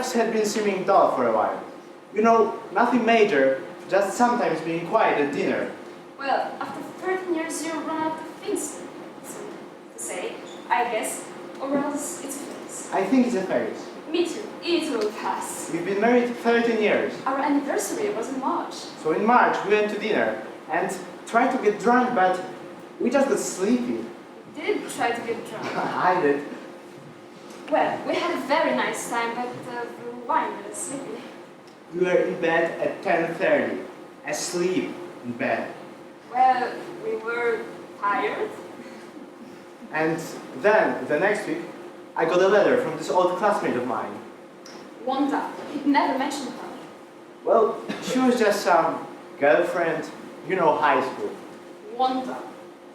just had been seeming dull for a while. You know, nothing major, just sometimes being quiet at dinner. Well, after 13 years you run out of things to say, I guess, or else it's a phase. I think it's a phase. Me too. It will pass. We've been married 13 years. Our anniversary was in March. So in March we went to dinner and tried to get drunk, but we just got sleepy. We did try to get drunk. I did. Well, we had a very nice time, but the wine made us sleepy. We were in bed at 10:30, asleep in bed. Well, we were tired. And then, the next week, I got a letter from this old classmate of mine. Wanda. He'd never mentioned her. Well, she was just some girlfriend, you know, high school. Wanda.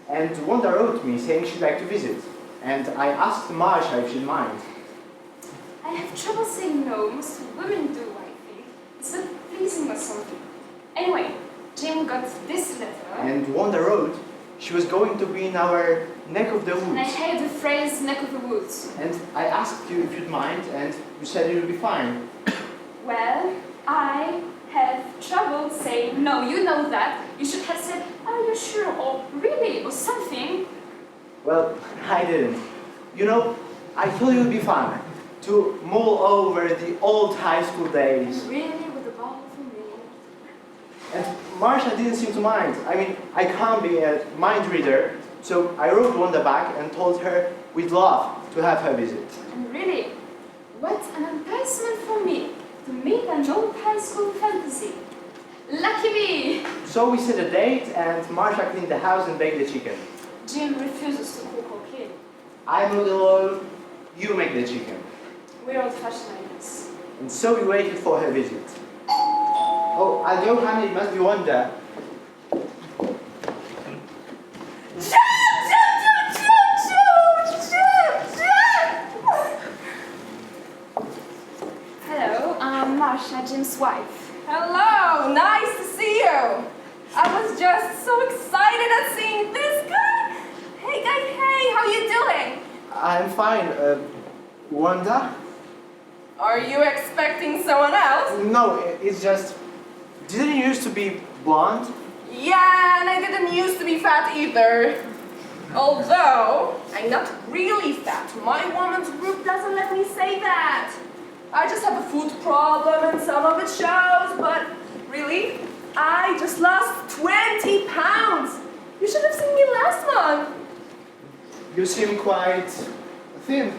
And Wanda wrote me saying she'd like to visit. And I asked Marsha if she'd mind. I have trouble saying no. Most women do, I think. It's not pleasing or something. Anyway, Jim got this letter. And Wanda wrote she was going to be in our neck of the And I woods. hate the phrase neck of the woods. And I asked you if you'd mind, and you said it would be fine. Well, I have trouble saying no. You know that. You should have said, are you sure, or really, or something. Well, I didn't. You know, I thought it would be fun to mull over the old high school days. Really, with a bottle for me. And Marsha didn't seem to mind. I mean, I can't be a mind reader, so I wrote Wanda back and told her we'd love to have her visit. And really, what an enticement for me to meet an old high school fantasy. Lucky me! So we set a date, and Marsha cleaned the house and baked the chicken. Jim refuses to cook or clean. I move the oil, you make the chicken. We're old-fashioned, I guess. And so we waited for her visit. Oh, I'll go, honey, it must be Wanda. Hello, I'm Marsha, Jim's wife. Hello, nice to see you. I was just so excited at seeing this guy. Hey, guy, hey, how you doing? I'm fine. Wanda? Are you expecting someone else? No, it's just... Didn't you used to be blonde? Yeah, and I didn't used to be fat either. Although, I'm not really fat. My woman's group doesn't let me say that. I just have a food problem and some of it shows, but really, I just lost 20 pounds. You should have seen me last month. You seem quite thin.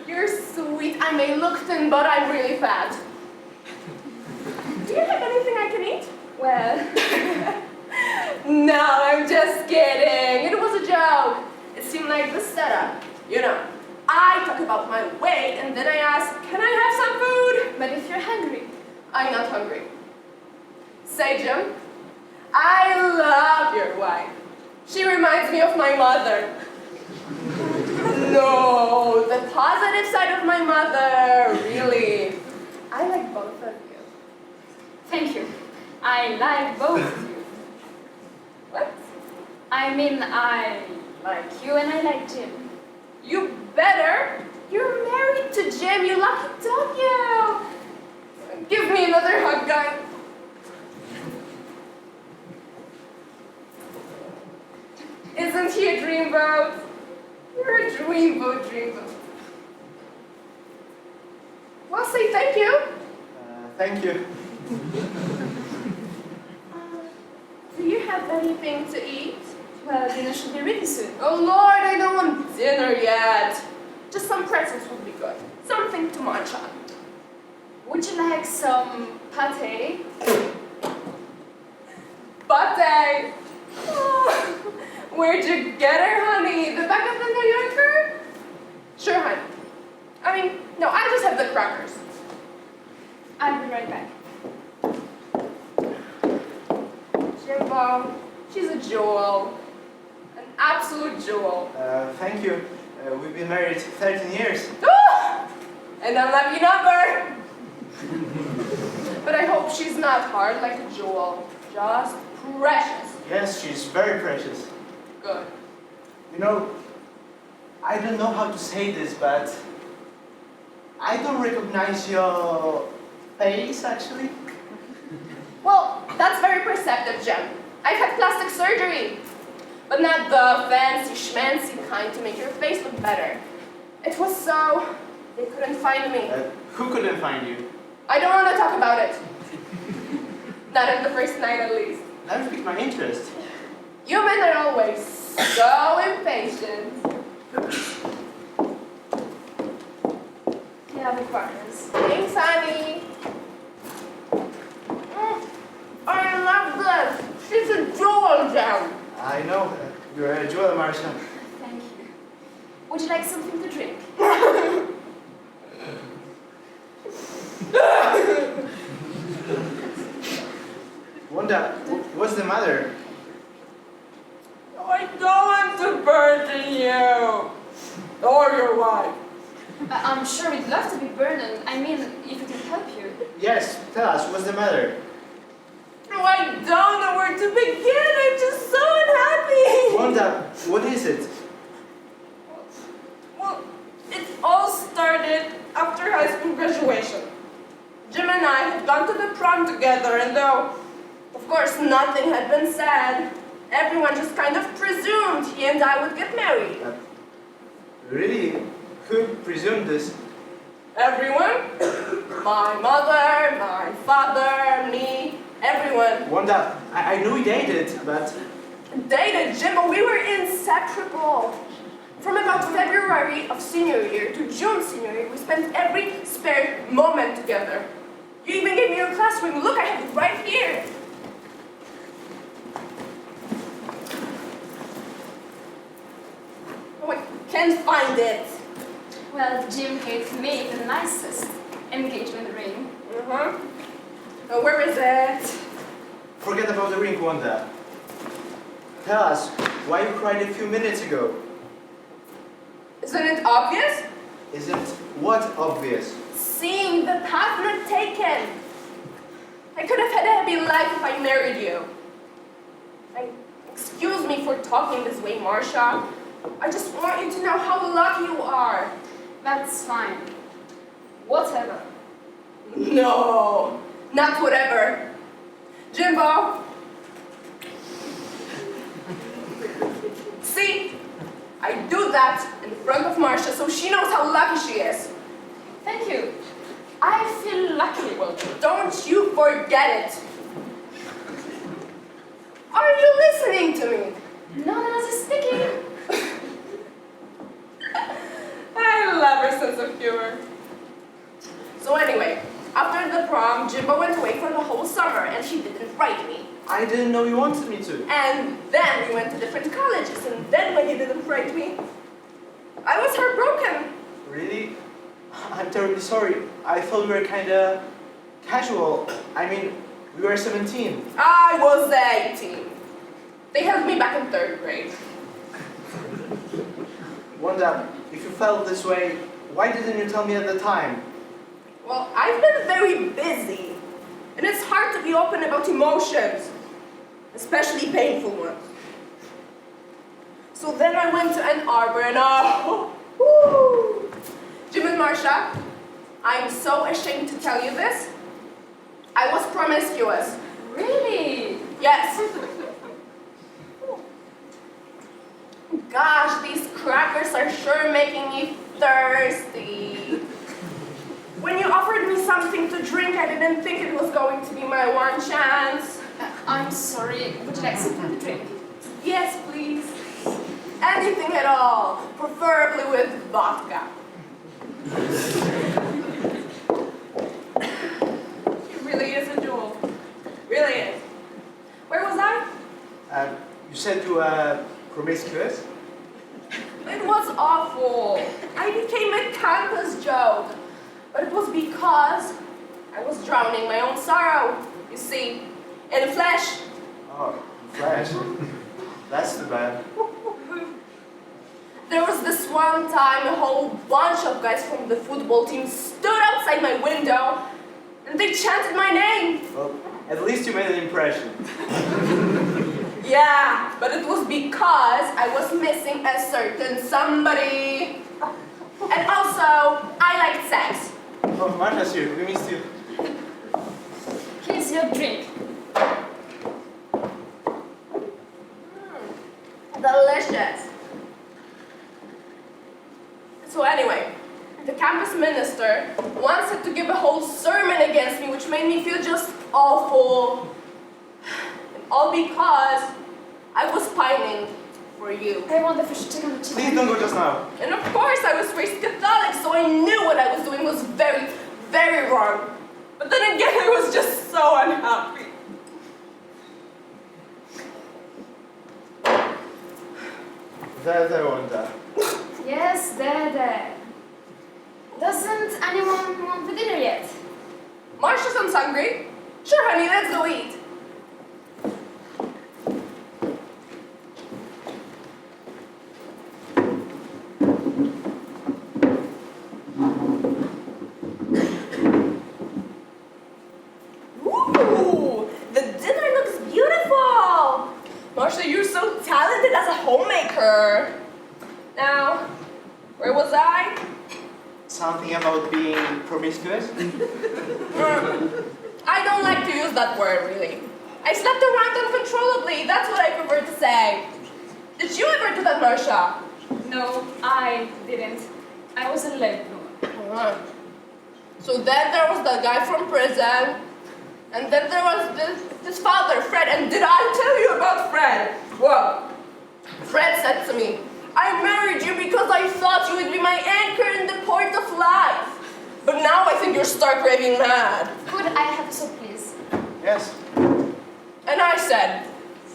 You're sweet. I may look thin, but I'm really fat. Do you have anything I can eat? Well, No, I'm just kidding. It was a joke. It seemed like the setup. You know, I talk about my weight and then I ask, can I have some food? but if you're hungry, I'm not hungry. Say, Jim, I love your wife. She reminds me of my mother. No, the positive side of my mother, really. I like both of you. thank you. I like both of you. What? I mean, I like you and I like Jim. You better. You're married to Jim, you lucky dog, you. Give me another hug, guy. Isn't he a dreamboat? You're a dreamboat. Well, say thank you. Thank you. Do you have anything to eat? Well, dinner should be ready soon. Oh Lord, I don't want dinner yet. Just some pretzels would be good. Something to munch on. Would you like some pate? Pate! Oh, where'd you get her, honey? The back of the New Yorker? Sure, honey. I mean, no, I just have the crackers. I'll be right back. Jimbo, she's a jewel. An absolute jewel. Thank you. We've been married 13 years. Ah! An unlucky number! But I hope she's not hard like a jewel. Just precious. Yes, she's very precious. Good. You know, I don't know how to say this, but I don't recognize your face, actually. Well, that's very perceptive, Jem. I've had plastic surgery. But not the fancy schmancy kind to make your face look better. It was so... they couldn't find me. Who couldn't find you? I don't want to talk about it. Not on the first night, at least. That piqued my interest. You men are always so impatient. Yeah, requirements. Thanks, honey. I love this. She's a jewel, Jem. I know. You're a jewel, Marcia. Thank you. Would you like something to drink? Wanda, what's the matter? I don't want to burden you. Or your wife. I'm sure we'd love to be burdened. I mean, if it can help you. Yes, tell us, what's the matter? Oh, I don't know where to begin. I'm just so unhappy. Wanda, what is it? Well, it all started after high school graduation. Jim and I had gone to the prom together, and though, of course, nothing had been said, everyone just kind of presumed he and I would get married. Really? Who presumed this? Everyone? My mother, my father, me, everyone. Wanda, I knew we dated, but... Dated, Jim, but we were inseparable. From about February of senior year to June senior year, we spent every spare moment together. You even gave me your class ring. Look, I have it right here. Oh, I can't find it. Well, Jim gave me the nicest engagement ring. Oh, where is it? Forget about the ring, Wanda. Tell us why you cried a few minutes ago. Isn't it obvious? Isn't what obvious? Seeing the path not taken. I could have had a happy life if I married you. Excuse me for talking this way, Marcia. I just want you to know how lucky you are. That's fine. Whatever. No, not whatever. Jimbo. See, I do that in front of Marcia so she knows how lucky she is. Thank you. I feel lucky. Well, don't you forget it. Are you listening to me? No one else is speaking. I love her sense of humor. So anyway, after the prom, Jimbo went away for the whole summer and he didn't write me. I didn't know you wanted me to. And then we went to different colleges, and then when he didn't write me, I was heartbroken. Really? I'm terribly sorry. I thought we were kinda casual. I mean, we were 17. I was 18. They held me back in 3rd grade. Wanda, if you felt this way, why didn't you tell me at the time? Well, I've been very busy, and it's hard to be open about emotions, especially painful ones. So then I went to Ann Arbor and woo! Jim and Marcia, I'm so ashamed to tell you this. I was promiscuous. Really? Yes. Gosh, these crackers are sure making me thirsty. When you offered me something to drink, I didn't think it was going to be my one chance. I'm sorry. Would you like something to drink? Yes, please. Anything at all, preferably with vodka. She really is a jewel. Really is. Where was I? You said you were promiscuous? It was awful. I became a campus joke. But it was because I was drowning my own sorrow, you see, in flesh. Oh, flash. That's too bad. There was this one time a whole bunch of guys from the football team stood outside my window and they chanted my name. Well, at least you made an impression. Yeah, but it was because I was missing a certain somebody. And also, I liked sex. Marsha's here. We missed you. Here's your drink. Delicious. So anyway, the campus minister once had to give a whole sermon against me, which made me feel just awful. And all because I was pining for you. I wonder if we should check on the chicken. Please don't go just now. And of course I was raised Catholic, so I knew what I was doing was very, very wrong. But then again, I was just so unhappy. There, Wanda. Yes, there. Doesn't anyone want the dinner yet? Marsha sounds hungry. Sure, honey, let's go eat. Ooh, the dinner looks beautiful. Marsha, you're so talented as a homemaker. Now, where was I? Something about being promiscuous? I don't like to use that word, really. I slept around uncontrollably, that's what I prefer to say. Did you ever do that, Marsha? No, I didn't. I was a late bloomer. So then there was that guy from prison, and then there was this father, Fred, and did I tell you about Fred? Well, Fred said to me, I married you because I thought you would be my anchor in the port of life. But now I think you're stark raving mad. Could I have a soap, please? Yes. And I said,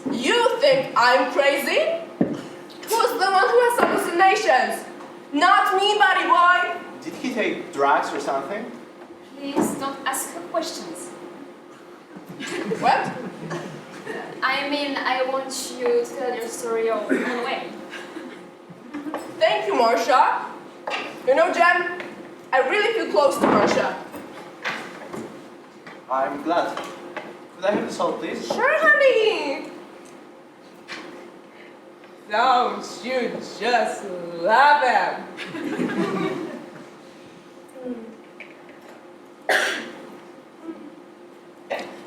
you think I'm crazy? Who's the one who has hallucinations? Not me, buddy boy. Did he take drugs or something? Please don't ask her questions. What? I mean, I want you to tell your story your own way. Thank you, Marsha. You know, Jen, I really feel close to Marsha. I'm glad. Could I have the salt, please? Sure, honey. Don't you just love him?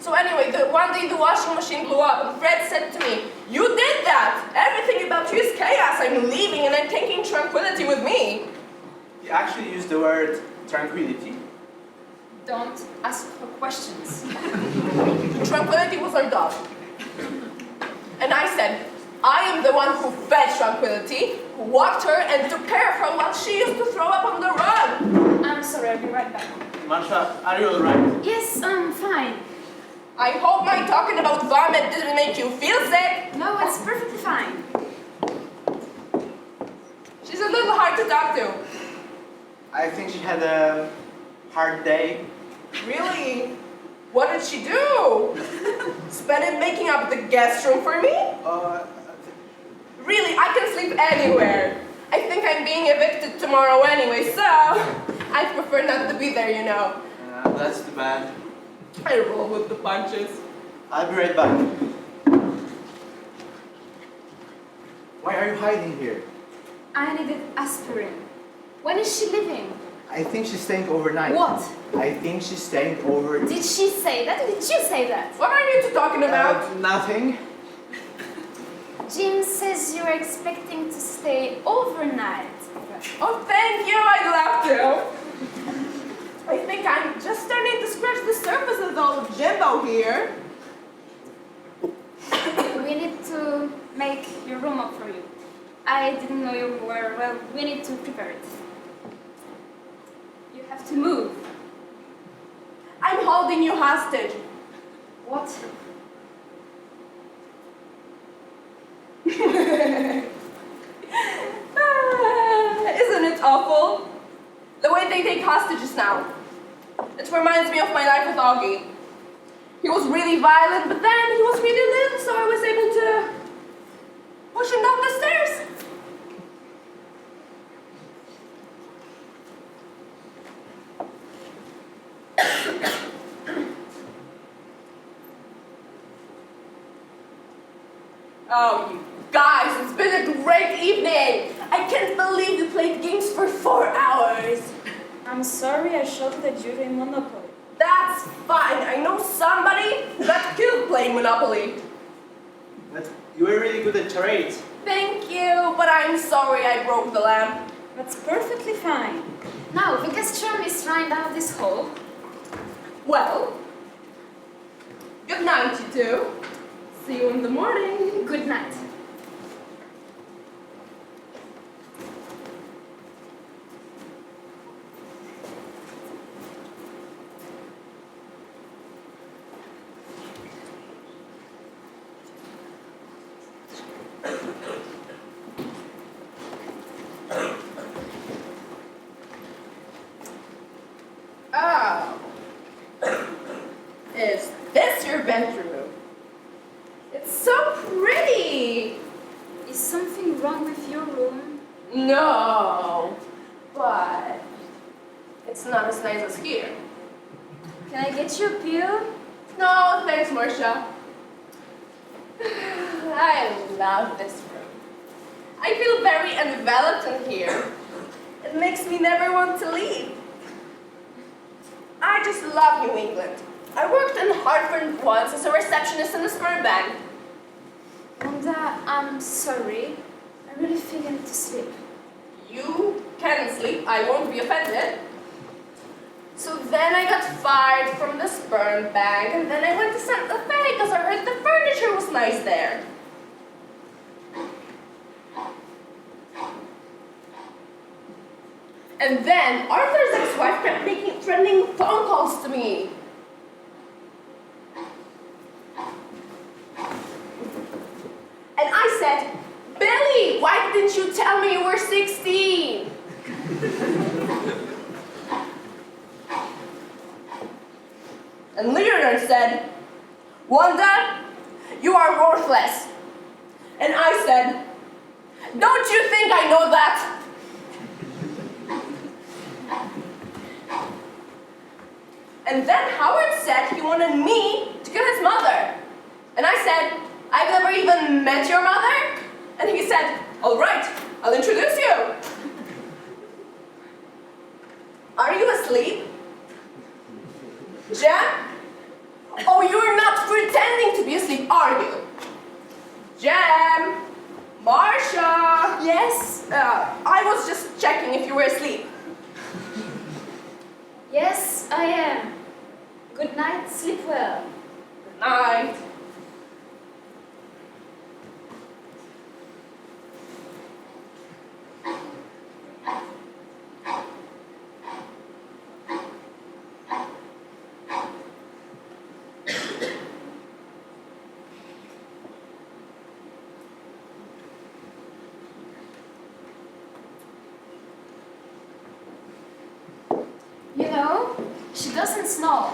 So anyway, one day the washing machine blew up and Fred said to me, you did that! Everything about you is chaos. I'm leaving and I'm taking tranquility with me. He actually used the word tranquility. Don't ask her questions. Tranquility was our dog. And I said, I am the one who fed Tranquility, who walked her and took care of her while she used to throw up on the rug. I'm sorry, I'll be right back. Marsha, are you alright? Yes, I'm fine. I hope my talking about vomit didn't make you feel sick. No, it's perfectly fine. She's a little hard to talk to. I think she had a hard day. Really? What did she do? Spend it making up the guest room for me? Really, I can sleep anywhere. I think I'm being evicted tomorrow anyway, so I prefer not to be there, you know. That's too bad. I roll with the punches. I'll be right back. Why are you hiding here? I needed aspirin. When is she leaving? I think she's staying overnight. What? I think she's staying over... Did she say that or did you say that? What are you two talking about? Nothing. Jim says you're expecting to stay overnight. Oh, thank you, I'd love to. I think I'm just starting to scratch the surface of old Jimbo here. We need to make your room up for you. I didn't know you were, well, we need to prepare it. You have to move. I'm holding you hostage. What? Isn't it awful? The way they take hostages now. It reminds me of my life with Augie. He was really violent, but then he was really little, so I was able to push him down the stairs. Oh, you guys, it's been a great evening. I can't believe you played games for 4 hours. I'm I'm sorry I shouted at you in Monopoly. That's fine. I know somebody who got killed playing Monopoly. But you were really good at charades. Thank you, but I'm sorry I broke the lamp. That's perfectly fine. Now, the guest room is right down this hall. Well, good night, you two. See you in the morning. Good night. Oh. Is this your bedroom? It's so pretty. Is something wrong with your room? No, but it's not as nice as here. Can I get you a pill? No, thanks, Marcia. I love this room. I feel very enveloped in here. It makes me never want to leave. I just love New England. I worked in Hartford once as a receptionist in the sperm bank. Wanda, I'm sorry. I really think I need to sleep. You can sleep, I won't be offended. So then I got fired from the sperm bank, and then I went to Santa Fe because I heard the furniture was nice there. And then Arthur's ex-wife kept making threatening phone calls to me. And I said, Billy, why didn't you tell me you were 16? And Leonard said, Wanda, you are worthless. And I said, don't you think I know that? And then Howard said he wanted me to kill his mother. And I said, I've never even met your mother. And he said, all right, I'll introduce you. Are you asleep? Jen? Oh, you're not pretending to be asleep, are you? Jen? Marcia? Yes? I was just checking if you were asleep. Yes, I am. Good night, sleep well. Good night. You know, she doesn't snore.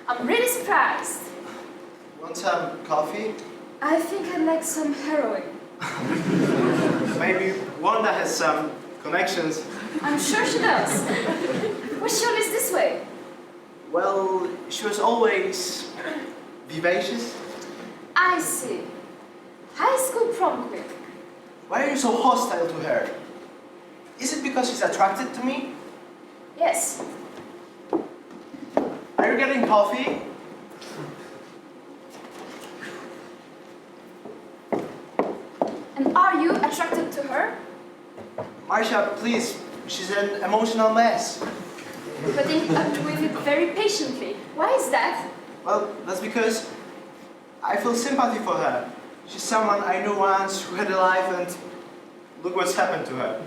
I'm really surprised. Want some coffee? I think I'd like some heroin. Maybe Wanda has some connections. I'm sure she does. Was she always this way? Well, she was always vivacious. I see. High school prom queen. Why are you so hostile to her? Is it because she's attracted to me? Yes. Are you getting coffee? And are you attracted to her? Marcia, please. She's an emotional mess. Putting up with it very patiently. Why is that? Well, that's because I feel sympathy for her. She's someone I knew once who had a life, and look what's happened to her.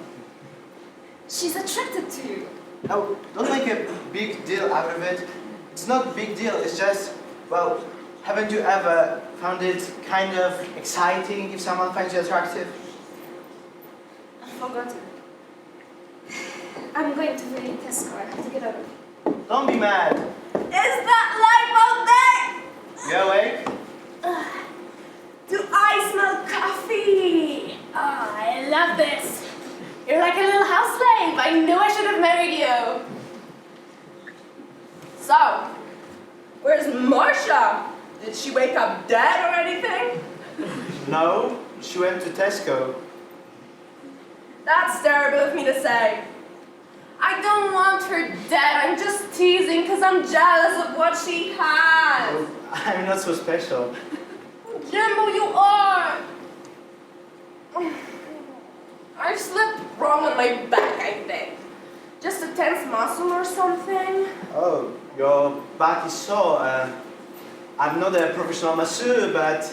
She's attracted to you. No, don't make a big deal out of it. It's not a big deal, it's just, well, haven't you ever found it kind of exciting if someone finds you attractive? I forgot. I'm going to the Tesco. I have to get over. Don't be mad. Is that light bulb there? You awake? Do I smell coffee? Oh, I love this. You're like a little house slave. I knew I should have married you. So, where's Marcia? Did she wake up dead or anything? No, she went to Tesco. That's terrible of me to say. I don't want her Dad, I'm just teasing because I'm jealous of what she has. Oh, I'm not so special. Jimbo, you are. I've slept wrong on my back, I think. Just a tense muscle or something. Oh, your back is sore. I'm not a professional masseur, but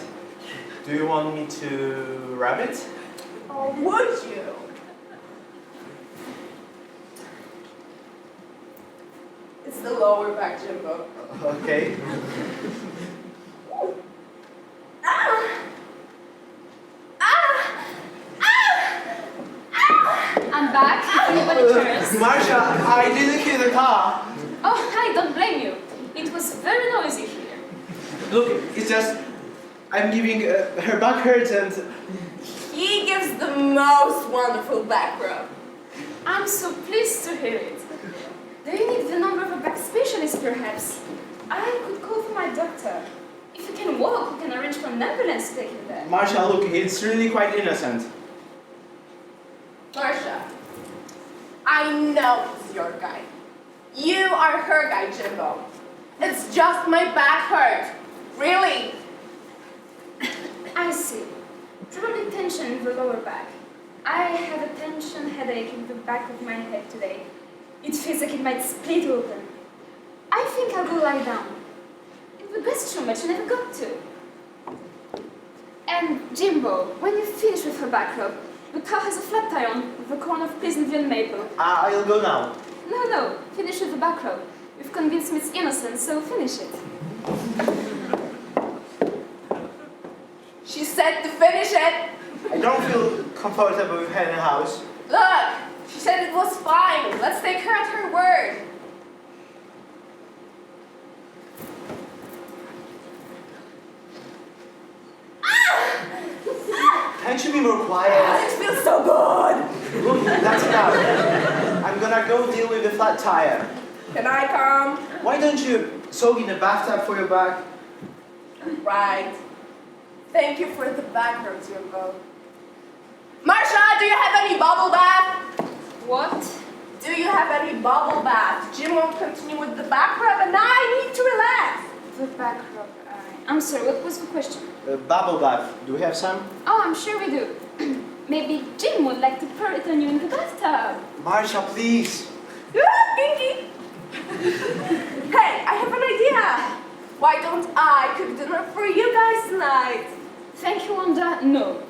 do you want me to rub it? Oh, would you? It's the lower back, Jimbo. Okay. Ah! Ah! Ah! Ah! I'm back, if anybody cares. Marsha, I didn't hear the car. Oh, I don't blame you. It was very noisy here. Look, it's just, I'm giving, her back hurts and... He gives the most wonderful back rub. I'm so pleased to hear it. Do you need the number of a back specialist, perhaps? I could call for my doctor. If you can walk, we can arrange for an ambulance to take you there. Marsha, look, it's really quite innocent. Marsha, I know it's your guy. You are her guy, Jimbo. It's just my back hurt. Really. I see. Probably tension in the lower back. I have a tension headache in the back of my head today. It feels like it might split open. I think I'll go lie down. It regrets too much I never got to. And Jimbo, when you finish with her back rub, the car has a flat tire on the corner of Pleasantville Maple. I'll go now. No, finish with the back rub. You've convinced me it's innocent, so finish it. She said to finish it. I don't feel comfortable with her in the house. Look, she said it was fine. Let's take her at her word. Can't you be more quiet? This feels so good. Look, that's enough. I'm gonna go deal with the flat tire. Can I come? Why don't you soak in the bathtub for your back? Right. Thank you for the back rub, Jimbo. Marsha, do you have any bubble bath? What? Do you have any bubble bath? Jim won't continue with the back rub and I need to relax. The back rub. I'm sorry, what was the question? Bubble bath. Do we have some? Oh, I'm sure we do. Maybe Jim would like to pour it on you in the bathtub. Marsha, please. Kinky. Hey, I have an idea. Why don't I cook dinner for you guys tonight? Thank you, Wanda. No.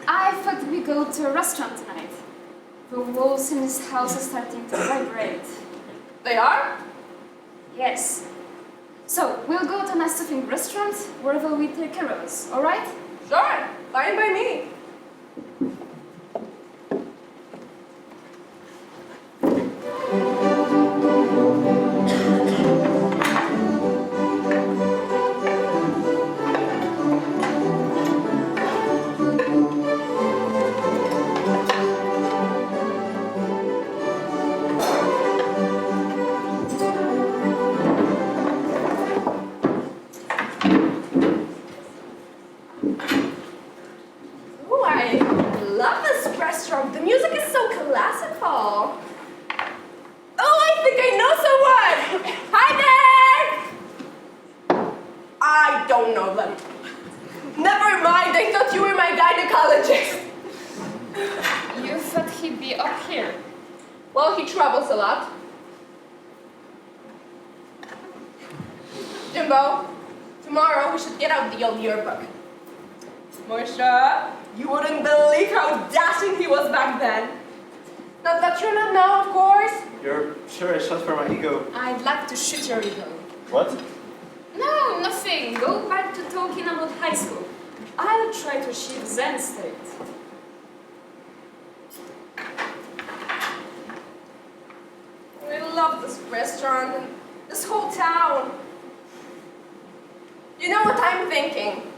I thought we go to a restaurant tonight. The walls in this house are starting to vibrate. They are? Yes. So, we'll go to a nice stuffing restaurant wherever we take care of us, alright? Sure, fine by me. Oh, I love this restaurant. The music is so classical. Oh, I think I know someone. Hi there. I don't know them. Never mind, I thought you were my gynecologist. You thought he'd be up here. Well, he travels a lot. Jimbo, tomorrow we should get out the old yearbook. Marsha, you wouldn't believe how dashing he was back then. Not that you're not now, of course. You're sure a shot for my ego. I'd like to shoot your ego. What? No, nothing. Go back to talking about high school. I'll try to achieve Zen state. I love this restaurant and this whole town. You know what I'm thinking?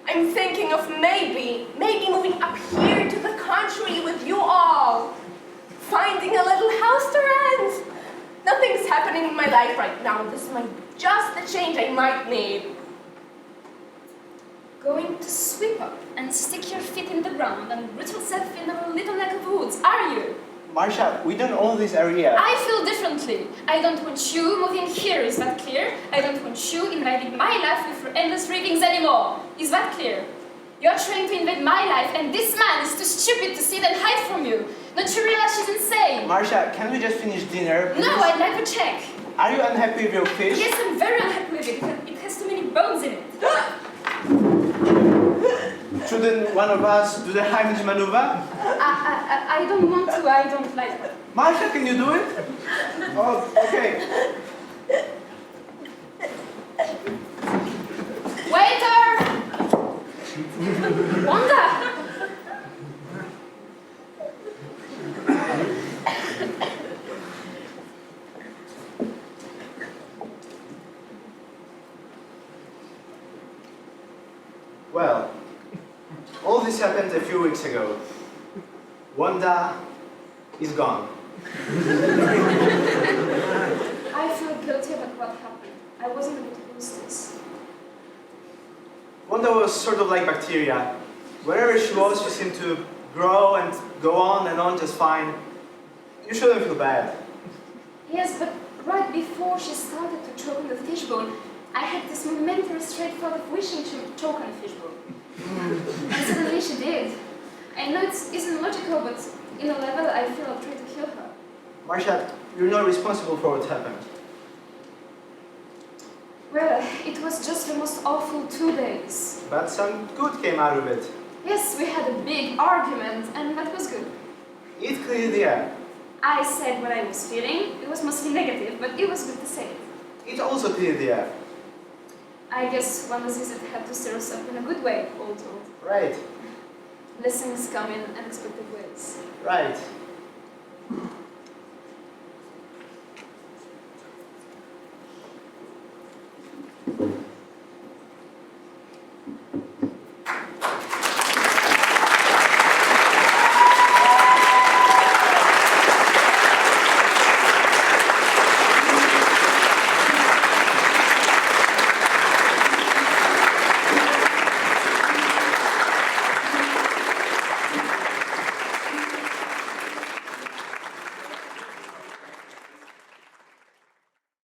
I'm thinking of maybe moving up here to the country with you all. Finding a little house to rent. Nothing's happening in my life right now. This might be just the change I might need. Going to sweep up and stick your feet in the ground and root yourself in a little neck of woods, are you? Marsha, we don't own this area. I feel differently. I don't want you moving here, is that clear? I don't want you invading my life with your endless ravings anymore. Is that clear? You're trying to invade my life, and this man is too stupid to sit and hide from you. Don't you realize she's insane? Marsha, can we just finish dinner, please? No, I'd like to check. Are you unhappy with your fish? Yes, I'm very unhappy with it. It has too many bones in it. Shouldn't one of us do the Heimlich maneuver? I don't want to. I don't like it. Marsha, can you do it? Oh, okay. Waiter! Wanda! Well, all this happened a few weeks ago. Wanda is gone. I feel guilty about what happened. I wasn't able to lose this. Wanda was sort of like bacteria. Wherever she was, she seemed to grow and go on and on just fine. You shouldn't feel bad. Yes, but right before she started to choke on the fishbone, I had this momentary straight thought of wishing she would choke on the fishbone. And suddenly she did. I know it isn't logical, but in a level I feel I'll try to kill her. Marsha, you're not responsible for what happened. Well, it was just the most awful 2 days. But some good came out of it. Yes, we had a big argument, and that was good. It cleared the air. I said what I was feeling. It was mostly negative, but it was good to say it. It also cleared the air. I guess one visit had to stir us up in a good way, all told. Right, Lessons come in unexpected ways. right.